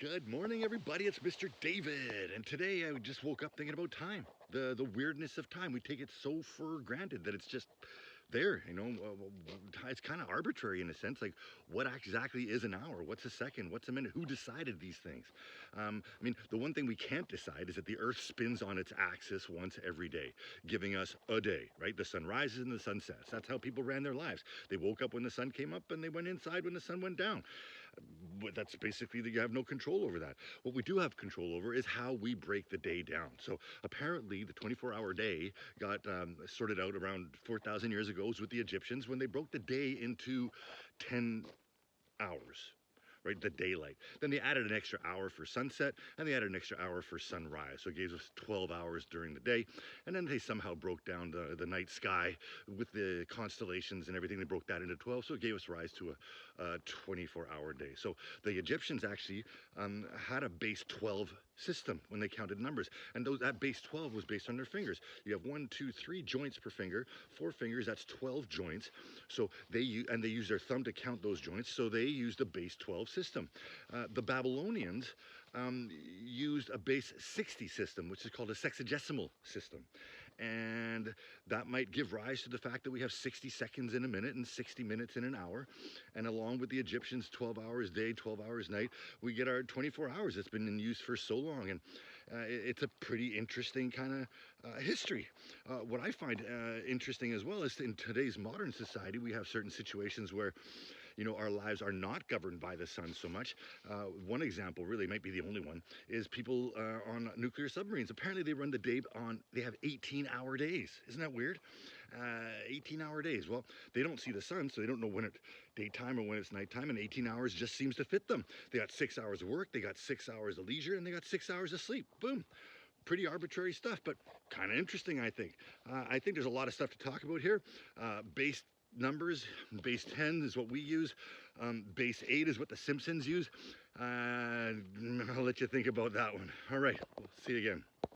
Good morning, everybody. It's Mr. David, and today I just woke up thinking about time. The weirdness of time. We take it so for granted that it's just there. It's kind of arbitrary in a sense. Like, what exactly is an hour? What's a second? What's a minute? Who decided these things? The one thing we can't decide is that the Earth spins on its axis once every day, giving us a day. Right? The sun rises and the sun sets. That's how people ran their lives. They woke up when the sun came up, and they went inside when the sun went down. That's basically that you have no control over that. What we do have control over is how we break the day down. So apparently the 24-hour day got sorted out around 4,000 years ago with the Egyptians when they broke the day into 10 hours, right? The daylight. Then they added an extra hour for sunset, and they added an extra hour for sunrise. So it gave us 12 hours during the day. And then they somehow broke down the night sky with the constellations and everything. They broke that into 12, so it gave us rise to a 24-hour day. So the Egyptians actually had a base 12 system when they counted numbers, and that base 12 was based on their fingers. You have 1, 2, 3 joints per finger, 4 fingers, that's 12 joints. So they use their thumb to count those joints, so they used a base 12 system. The Babylonians used a base 60 system, which is called a sexagesimal system. And that might give rise to the fact that we have 60 seconds in a minute and 60 minutes in an hour. And along with the Egyptians, 12 hours day, 12 hours night, we get our 24 hours that's been in use for so long. And it's a pretty interesting kind of history. What I find interesting as well is in today's modern society, we have certain situations where our lives are not governed by the sun so much. One example, really might be the only one, is people on nuclear submarines. Apparently they run the day they have 18-hour days. Isn't that weird? 18-hour days. Well, they don't see the sun, so they don't know when it's daytime or when it's nighttime, and 18 hours just seems to fit them. They got 6 hours of work, they got 6 hours of leisure, and they got 6 hours of sleep. Boom. Pretty arbitrary stuff, but kind of interesting, I think. I think there's a lot of stuff to talk about here. Base numbers, base 10 is what we use. Base 8 is what the Simpsons use. I'll let you think about that one. All right, we'll see you again.